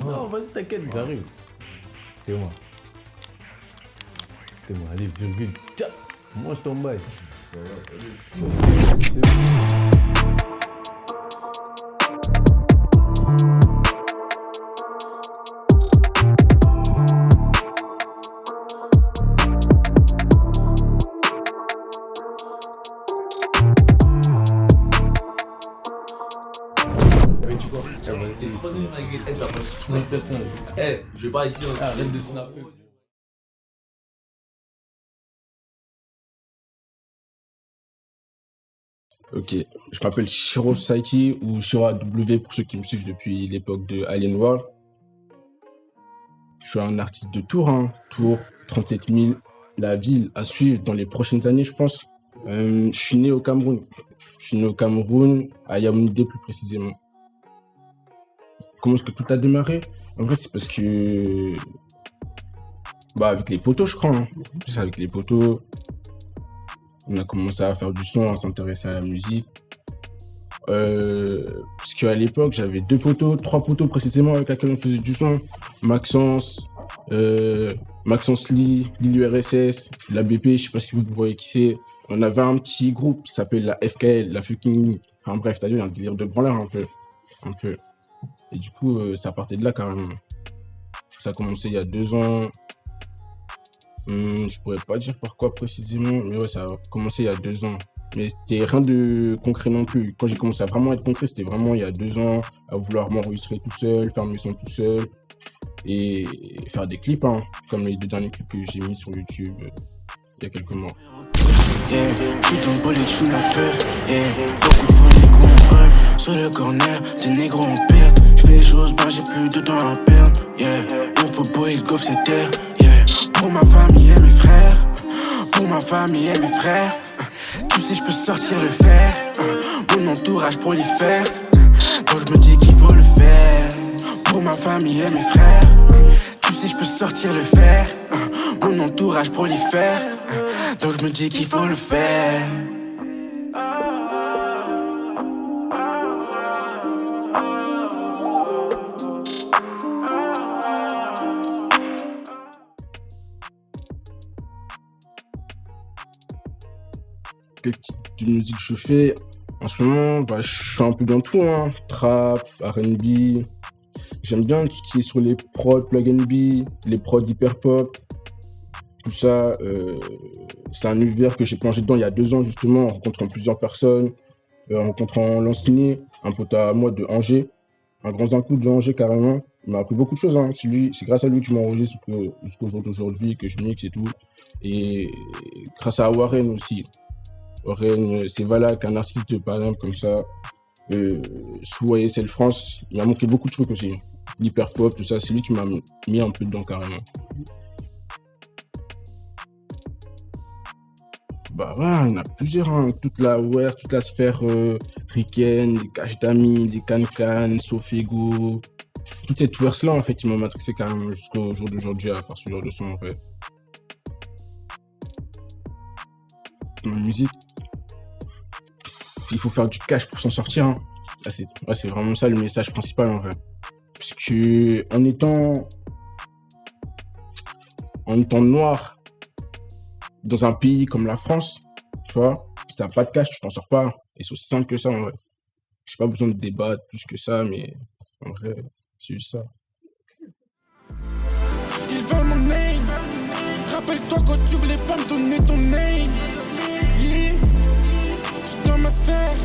Non, vas-y, t'inquiète, j'arrive. C'est moi. Allez, virgule. Tiens, mange ton bail. Je vais pas être arrête de snapper. Ok, je m'appelle Shiro Society ou Shiro AW pour ceux qui me suivent depuis l'époque de Alien World. Je suis un artiste de Tours, Tours, 37 000, la ville à suivre dans les prochaines années, je pense. Je suis né au Cameroun. À Yaoundé plus précisément. Comment est-ce que tout a démarré? En vrai, c'est parce que... avec les potos, je crois. C'est avec les potos. On a commencé à faire du son, à s'intéresser à la musique. Parce qu'à l'époque, j'avais 3 potos précisément avec lesquels on faisait du son. Maxence Lee, l'URSS, la BP, je sais pas si vous voyez qui c'est. On avait un petit groupe qui s'appelle la FKL, la Fucking... Enfin bref, t'as vu, un délire de branleur un peu. Et du coup, ça partait de là carrément. Ça a commencé il y a 2 ans. Je pourrais pas dire par quoi précisément, mais ouais, ça a commencé il y a 2 ans. Mais c'était rien de concret non plus. Quand j'ai commencé à vraiment être concret, c'était vraiment il y a 2 ans, à vouloir m'enregistrer tout seul, faire mes sons tout seul et faire des clips, comme les 2 derniers clips que j'ai mis sur YouTube il y a quelques mois. Yeah, j'suis ton bolide, j'fume la puff. Yeah, beaucoup de fois négro en rep. Sur le corner, des négros en perte. J'fais les choses, j'ai plus de temps à perdre. Yeah, on faut beau, il goffe cette terre. Yeah, pour ma famille et mes frères. Tu sais, j'peux sortir le fer. Mon entourage prolifère. Donc j'me dis qu'il faut le faire. Pour ma famille et mes frères. Tu sais, j'peux sortir le fer. Mon entourage prolifère. Donc je me dis qu'il faut le faire. Quel type de musique je fais? En ce moment, je suis un peu dans tout, trap, R&B. J'aime bien tout ce qui est sur les prods plug and B, les prods hyper pop. Tout ça, c'est un univers que j'ai plongé dedans il y a 2 ans justement, en rencontrant plusieurs personnes, en rencontrant Lancini, un pote à moi de Angers, un grand coup de Angers carrément. Il m'a appris beaucoup de choses, c'est grâce à lui que je m'enregistre jusqu'au jour d'aujourd'hui, que je mixe et tout. Et grâce à Warren aussi. Warren, c'est Valak, un artiste par exemple comme ça, sous ASL France, il m'a montré beaucoup de trucs aussi. L'hyper pop, tout ça, c'est lui qui m'a mis un peu dedans carrément. Ouais, il y en a plusieurs, toute la sphère ricaine, les Cash Dami, les Can, Sofego, toute cette verse-là, en fait, il m'a matrixé carrément jusqu'au jour d'aujourd'hui à faire ce genre de son, en fait. Dans la musique, il faut faire du cash pour s'en sortir. C'est vraiment ça le message principal, en fait. Parce que en étant noir, dans un pays comme la France, tu vois, si t'as pas de cash, tu t'en sors pas. Et c'est aussi simple que ça, en vrai. J'ai pas besoin de débattre plus que ça, mais en vrai, c'est juste ça. Ils veulent mon name. Rappelle-toi quand tu voulais pas me donner ton name. Yeah. J'suis dans ma sphère.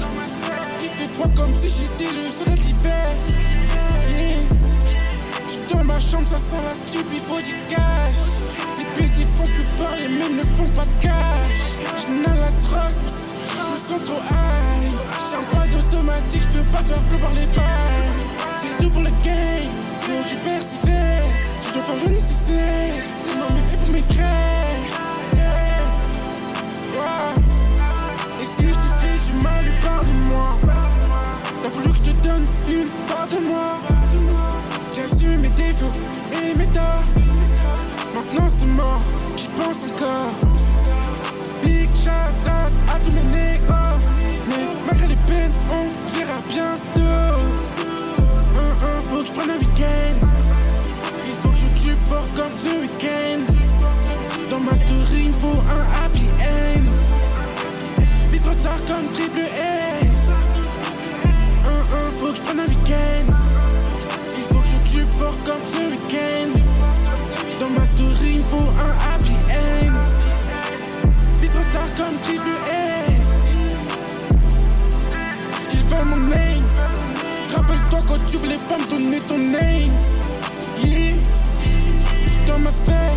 Il fait froid comme si j'étais le soleil d'hiver. Yeah. J'suis dans ma chambre, ça sent la stup, il faut du cash. Ces pédés font que parler mais ne font pas de cash. J'n'ai la drogue, j'me sens trop high. J'tiens pas d'automatique, j'veux pas faire pleuvoir les balles. C'est tout pour le game, faut du persévère. J'dois faire le nécessaire, c'est non mais fait pour mes frères. Yeah. Yeah. Et si j'te fais du mal, parle-moi. T'as voulu que j'te donne une part de moi. J'ai assumé mes défauts et mes torts. Maintenant c'est mort, j'y pense encore. Big shout out à tous mes négros. Mais malgré les peines, on verra bientôt. Faut que j'prenne un week-end. fort comme ce week-end. Dans ma story, il faut un happy end. Vite trop tard comme triple A. Faut que je prenne un week-end. Il faut que je tue fort comme ce week-end. Dans ma story, il faut un happy end. Vite trop tard comme triple A. Ils veulent mon name. Rappelle-toi quand tu voulais pas me donner ton name. Yeah. J'suis dans ma sphère.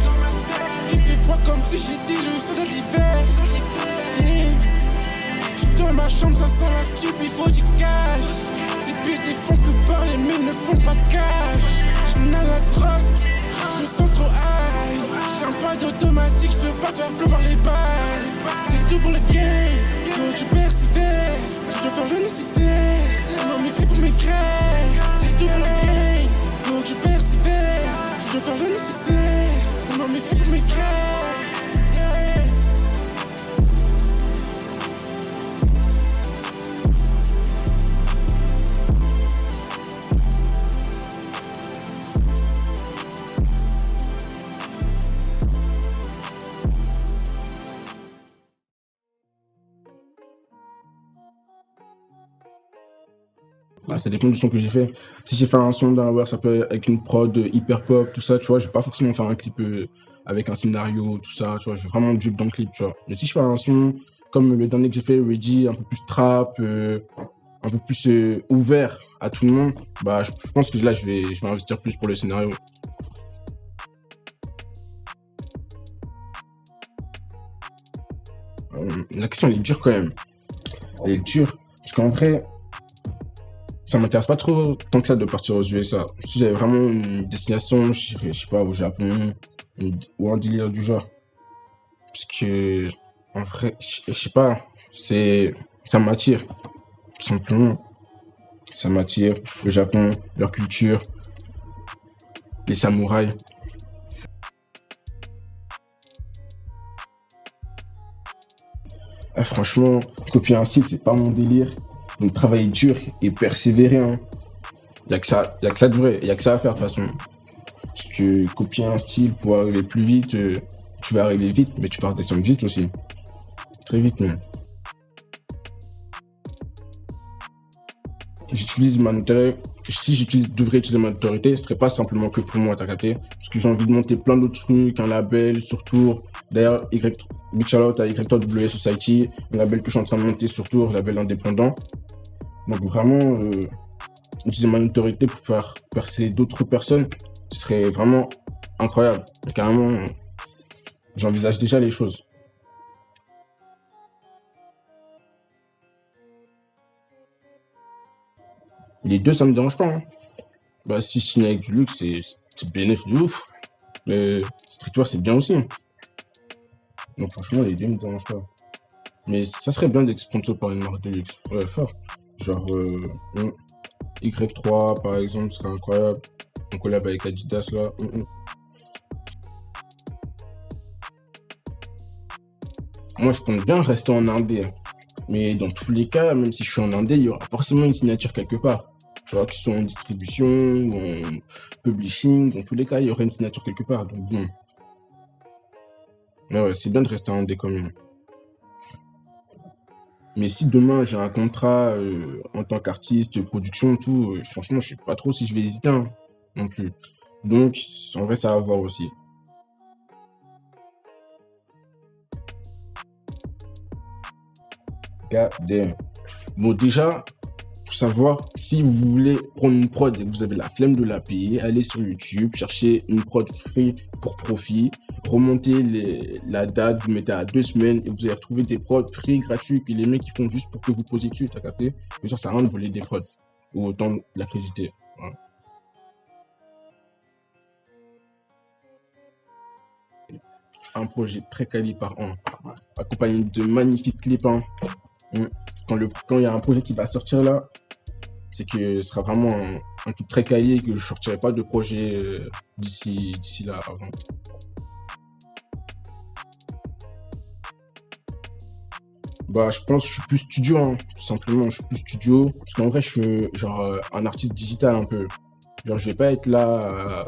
Il fait froid comme si j'étais le soldat d'hiver. Yeah. J'suis dans ma chambre, ça sent la stup, il faut du cash. Ces pétés font que parler mais ne font pas de cash. J'inhale la drogue, j'me sens trop high. J'ai un pas d'automatique, j'veux pas faire pleuvoir les balles. C'est tout pour le game, faut que je persévère. J'dois faire le nécessaire, non mais fait pour mes frères. C'est tout pour le game, faut que je persévère. J'dois faire le nécessaire, non mais fait pour mes frères. Yeah. Bah, ça dépend du son que j'ai fait. Si j'ai fait un son d'un ouais, ça peut être avec une prod hyper pop, tout ça, tu vois, je vais pas forcément faire un clip avec un scénario, tout ça, tu vois, je vais vraiment juke dans le clip, tu vois. Mais si je fais un son comme le dernier que j'ai fait, Reggie, un peu plus trap, un peu plus ouvert à tout le monde, bah je pense que là je vais investir plus pour le scénario. La question elle est dure quand même. Elle est dure, parce qu'en vrai, ça m'intéresse pas trop tant que ça de partir aux USA. Si j'avais vraiment une destination, je sais pas, au Japon, ou un délire du genre. Parce que, en vrai, je sais pas, ça m'attire, tout simplement. Ça m'attire, le Japon, leur culture, les samouraïs. Ah, franchement, copier un style, c'est pas mon délire. Donc travailler dur et persévérer. Hein. Y a que ça de vrai, y a que ça à faire de toute façon. Parce que copier un style pour arriver plus vite, tu vas arriver vite, mais tu vas redescendre vite aussi. Très vite même. J'utilise ma notoriété. Si devrais utiliser ma notoriété, ce serait pas simplement que pour moi, t'as capté. Parce que j'ai envie de monter plein d'autres trucs, un label, sur Tours. D'ailleurs, big shout out à YW Society, un label que je suis en train de monter sur Tours, label indépendant. Donc vraiment, utiliser ma notoriété pour faire percer d'autres personnes, ce serait vraiment incroyable. Carrément, j'envisage déjà les choses. Les deux, ça me dérange pas. Hein. Bah, si je signe avec du luxe, c'est bénéfique de ouf. Mais streetwear, c'est bien aussi. Hein. Donc franchement, les deux me dérangent pas. Mais ça serait bien d'être sponsor par une marque de luxe. Ouais, fort. Genre Y3 par exemple, ce serait incroyable. On collab avec Adidas là. Moi, je compte bien rester en indé. Mais dans tous les cas, même si je suis en indé, il y aura forcément une signature quelque part. Tu vois, que ce soit en distribution ou en publishing, dans tous les cas, il y aura une signature quelque part. Donc bon. Mais ouais, c'est bien de rester en indé quand même. Mais si demain j'ai un contrat en tant qu'artiste, production, tout, franchement, je sais pas trop si je vais hésiter hein, non plus. Donc, en vrai, ça va voir aussi. God. Bon, déjà, pour savoir si vous voulez prendre une prod et que vous avez la flemme de la payer, allez sur YouTube, cherchez une prod free pour profit, remontez la date, vous mettez à 2 semaines et vous allez retrouver des prods free, gratuits que les mecs ils font juste pour que vous posiez dessus, t'as capté? Mais ça sert à rien de voler des prods ou autant de la créditer. Voilà. Un projet très quali par an, accompagné de magnifiques clips. Hein. Quand il y a un projet qui va sortir là, c'est que ce sera vraiment un truc très quali et que je ne sortirai pas de projet d'ici là avant. Bah, je pense que je suis plus studio, hein, tout simplement. Je suis plus studio. Parce qu'en vrai, je suis genre un artiste digital un peu. Genre, je vais pas être là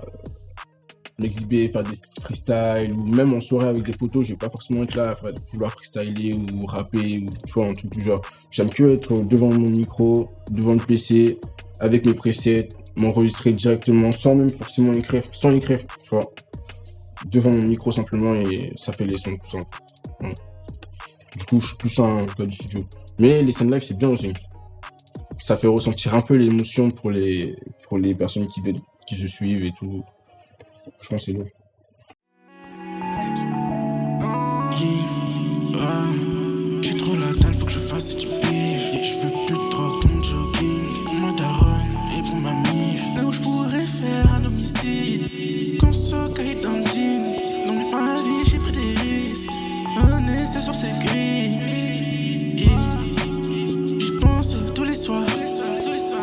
m'exhiber, faire des freestyles, ou même en soirée avec des potos, je vais pas forcément être là à vouloir freestyler ou rapper, ou tu vois, un truc du genre. J'aime que être devant mon micro, devant le PC, avec mes presets, m'enregistrer directement, sans même forcément écrire, sans écrire, tu vois. Devant mon micro simplement, et ça fait les sons tout ça. Ouais. Du coup, je suis plus un gars du studio. Mais les scènes live, c'est bien aussi. Ça fait ressentir un peu l'émotion pour les personnes qui se suivent et tout. Je pense que c'est lourd. J'ai trop la dalle, faut que je fasse du bif. Je veux plus de drogue dans le jogging. Pour ma daronne et pour ma mif. Là où je pourrais faire un homicide. Qu'on se caille dans le jean. Dans ma vie, j'ai pris des risques. Un essai sur ces grilles. J'y pense tous les soirs.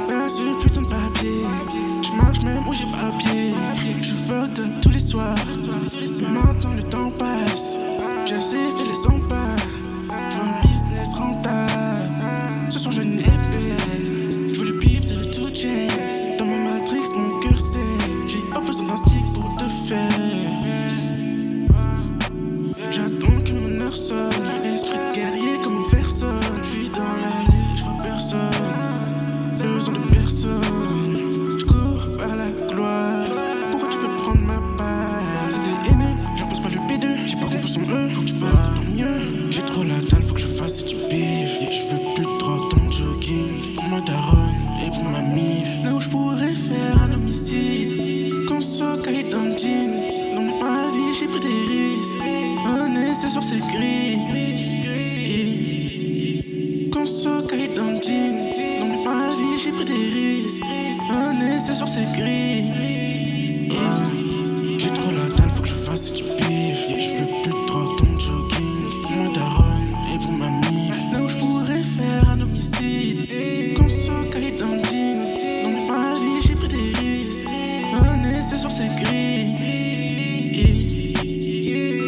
Ben ce putain de papier. Je marche même où j'ai pas pied. Je fuck up tous les soirs. Mais maintenant le temps passe. J'ai assez fait les 100 pas. Je veux un business rentable. Ce soir le nez est belle. Je veux le bif de tout chain. Dans ma matrix mon cœur saigne. J'ai pas besoin d'un stick pour te faire. J'attends que mon heure sonne. Esprit de guerrier comme une personne. Je suis dans l'allée, je vois personne. Besoin de personne. Je cours vers la gloire. Pourquoi tu veux prendre ma part? C'est des haineux, j'impose pas le P2. J'ai pas confiance en eux, faut que tu fasses de ton mieux. J'ai trop la dalle, faut que je fasse du bif. Je veux plus de drogue dans le jogging. Pour ma daronne et pour ma mif. Là où je pourrais faire un homicide. Qu'on se caille dans le jean. Dans ma vie, j'ai pris des risques. Un essai sur ces grilles. Qu'on se caille dans le jean. Dans ma vie, j'ai pris des risques. Un essai sur ces grilles. J'ai trop la dalle, faut que je fasse du bif. Je veux plus de drogue dans le jogging. Pour ma daronne et pour ma mif. Là où je pourrais faire un homicide. Qu'on se caille dans le jean. Dans ma vie, j'ai pris des risques. Un essai sur ces grilles.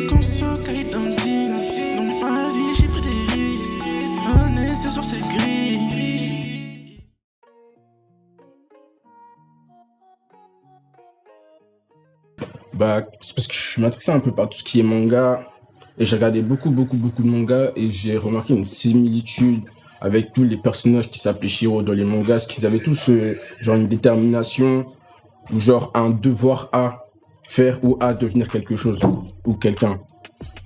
Qu'on se caille dans le jean. Dans ma vie, j'ai pris des risques. Un essai sur ces grilles. Bah, c'est parce que je suis matrixé un peu par tout ce qui est manga. Et j'ai regardé beaucoup de mangas. Et j'ai remarqué une similitude avec tous les personnages qui s'appelaient Shiro dans les mangas. Parce qu'ils avaient tous genre une détermination. Ou genre un devoir à faire ou à devenir quelque chose. Ou quelqu'un.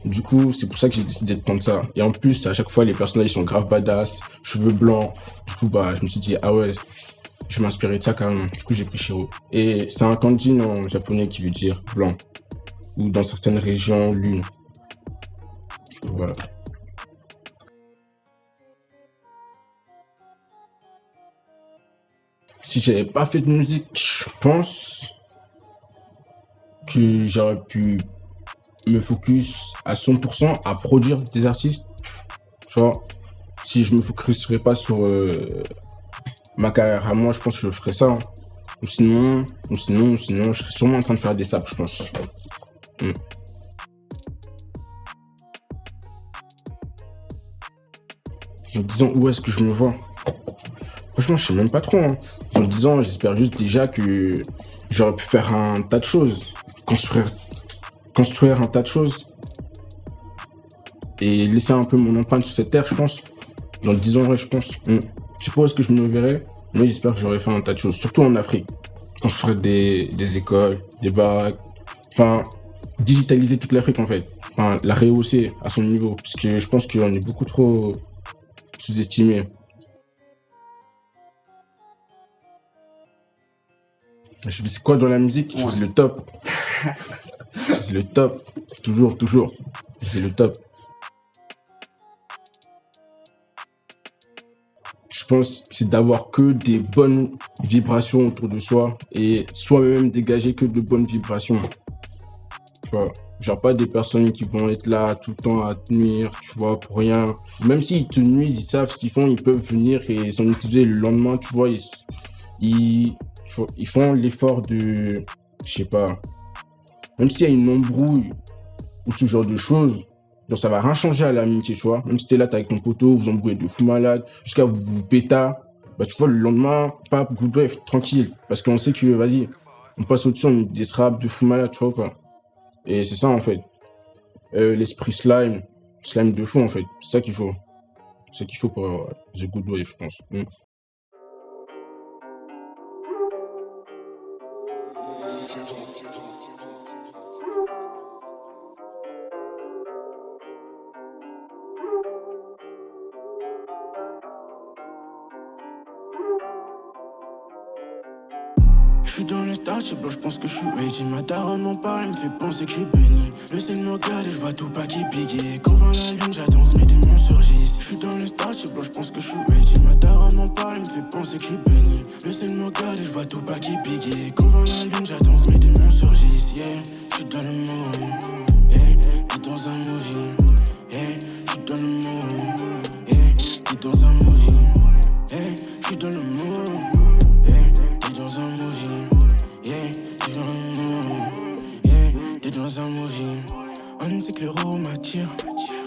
Du coup, c'est pour ça que j'ai décidé de prendre ça. Et en plus, à chaque fois, les personnages ils sont grave badass. Cheveux blancs. Du coup, bah, je me suis dit, ah ouais, je vais m'inspirer de ça carrément. Du coup, j'ai pris Shiro. Et c'est un kanji en japonais qui veut dire blanc. Ou dans certaines régions, lune. Du coup, voilà. Si j'avais pas fait de musique, je pense que j'aurais pu me focus à 100% à produire des artistes. Tu vois, si je me focuserais pas sur ma carrière à moi, je pense que je ferais ça. Hein. Ou sinon, je serais sûrement en train de faire des saps, je pense. En me disant où est-ce que je me vois. Franchement, je sais même pas trop. Hein. En me disant, j'espère juste déjà que j'aurais pu faire un tas de choses. Construire un tas de choses. Et laisser un peu mon empreinte sur cette terre, je pense. Dans 10 ans, ouais, je pense. Je sais pas où est-ce que je me verrais, mais j'espère que j'aurais fait un tas de choses. Surtout en Afrique. Construire des écoles, des baraques. Enfin, digitaliser toute l'Afrique, en fait. Enfin, la rehausser à son niveau. Parce que je pense qu'on est beaucoup trop sous-estimé. Je vis quoi dans la musique? Je vis le top. Je vis le top. Toujours. Je vis le top. Je pense que c'est d'avoir que des bonnes vibrations autour de soi et soi-même dégager que de bonnes vibrations. Tu vois, genre pas des personnes qui vont être là tout le temps à te nuire, tu vois, pour rien. Même s'ils te nuisent, ils savent ce qu'ils font, ils peuvent venir et s'en utiliser le lendemain, tu vois, ils font l'effort de, je sais pas, même s'il y a une embrouille ou ce genre de choses, donc ça va rien changer à l'amitié, tu vois. Même si t'es là, t'es avec ton poteau, vous embrouillez de fou malade, jusqu'à vous pétard, bah tu vois, le lendemain, pas bref, tranquille. Parce qu'on sait que, vas-y, on passe au-dessus, on met des straps de fou malade, tu vois quoi. Et c'est ça en fait. L'esprit slime de fou en fait. C'est ça qu'il faut. C'est ça qu'il faut pour The Good Wave, je pense. J'suis dans le starship, je pense que j'suis ready. Ma daronne m'en parle, elle me fait penser que j'suis béni. Le ciel me regarde et j'vois tout pas qui pique. Quand vint la lune, j'attends que mes démons surgissent. J'suis dans le starship, je pense que j'suis ready. Ma daronne m'en parle, elle me fait penser que j'suis béni. Le ciel me regarde et j'vois tout pas qui pique. Quand vint la lune, j'attends que mes démons surgissent. Yeah, j'suis dans le monde. Yeah, t'es dans un movie. Yeah, j'suis dans le monde. Yeah, t'es dans un movie. Yeah, j'suis dans le monde. Dans un movie, yeah, t'es dans un movie, yeah, t'es dans un movie. On sait que l'euro m'attire,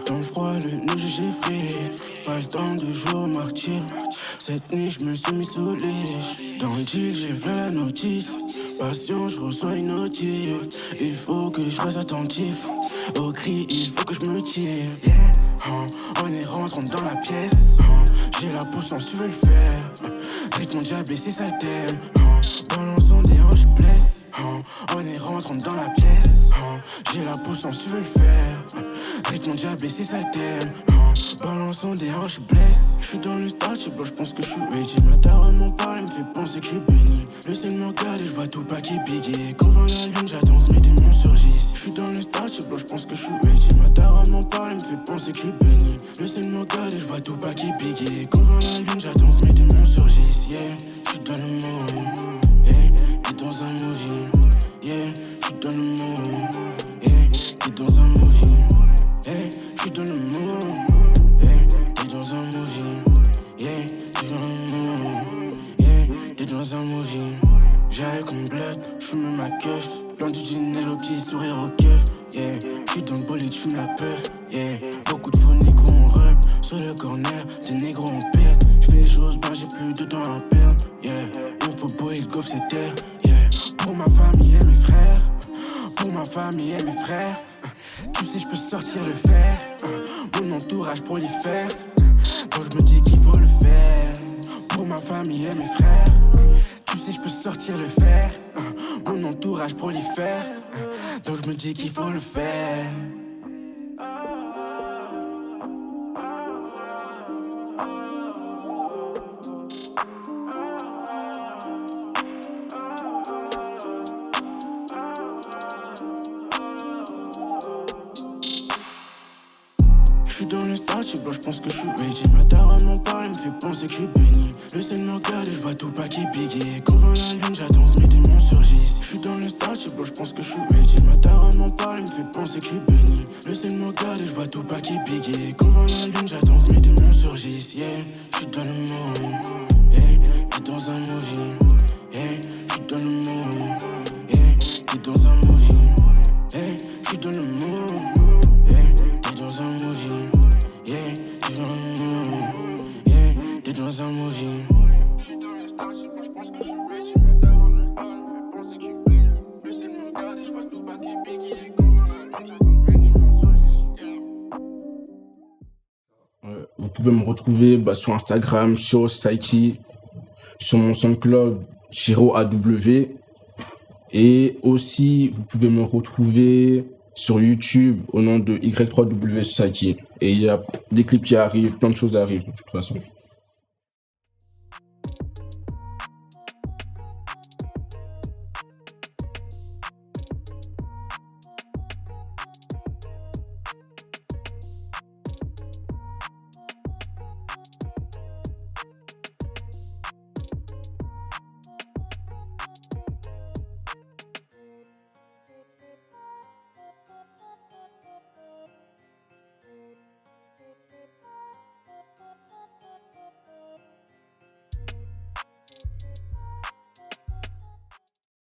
dans le froid, le nous j'ai effrayé. Pas le temps de jouer au martyr. Cette nuit, je me suis mis sous les. Dans le deal, j'ai fait la notice. Passion, je reçois une notif. Il faut que je reste attentif. Au cri, il faut que je me tire. Yeah, on est rentrant dans la pièce. J'ai la puissance, tu veux le faire. Rythme mon diable et c'est ça le thème. Balançons des hanches, blesse. On est rentrant dans la pièce. J'ai la puissance, tu veux le faire. Rythme mon diable et c'est ça le thème. Balançons des hanches, blesse. J'suis dans le starship, je pense que j'suis ready. Ma daronne m'en parle, elle me fait penser que j'suis béni. Le ciel me regarde et j'vois tout pas qui pique. Quand vint la lune, j'attends que mes démons surgissent. J'suis dans le starship, je pense que j'suis ready. Ma daronne m'en parle, elle me fait penser que j'suis béni. Le ciel me regarde et j'vois tout pas qui pique. Quand vint la lune, j'attends que mes démons surgissent. Yeah, j'suis dans le monde. Yeah, t'es dans un movie. Yeah, j'suis dans le monde. Yeah, t'es dans un movie. Yeah, j'suis dans le monde. Dans un movie, yeah, t'es dans un monde, yeah, t'es dans un movie. J'arrive comme blood, j'fume ma queue, plein du Ginello, petit sourire au keuf, yeah. J'suis dans le bolide, j'fume la puff, yeah. Beaucoup de faux négros en rub, sur le corner, des négros en perte. J'fais les choses, ben j'ai plus de temps à perdre, yeah. Il faut beau, il goffe ses terres, yeah. Pour ma famille et mes frères, pour ma famille et mes frères. Tu sais, j'peux sortir le fer, mon entourage prolifère. Donc je me dis qu'il faut le faire pour ma famille et mes frères. Tu sais, je peux sortir le fer. Mon entourage prolifère. Donc je me dis qu'il faut le faire. J'suis dans le starship, je pense que j'suis ready. Ma daronne m'en parle, elle me fait penser que j'suis béni. Le ciel me regarde et j'vois tout pas qui pique. Quand vint la lune, j'attends que mes démons surgissent. J'suis dans le starship, je pense que j'suis ready. Ma daronne m'en parle, elle me fait penser que j'suis béni. Le ciel me regarde et j'vois tout pas qui pique. Quand vint la lune, j'attends que mes démons surgissent. Yeah, j'suis dans le monde. Yeah, t'es dans un movie. Yeah, j'suis dans le monde. Yeah, t'es dans un movie. Yeah, j'suis dans le monde. Dans un movie, yeah, t'es dans un monde, yeah, t'es dans un movie. J'suis dans le starship, je pense que j'suis ready. Ma daronne me parle, me fait penser que j'suis béni. Le ciel me regarde et j'vois tout pas qui pique. Comme dans la lune, j'attends que mes démons surgissent. Vous pouvez me retrouver sur Instagram, Shiro Society, sur mon SoundCloud, Shiro AW. Et aussi, vous pouvez me retrouver sur YouTube au nom de Y3W Society. Et il y a des clips qui arrivent, plein de choses arrivent de toute façon.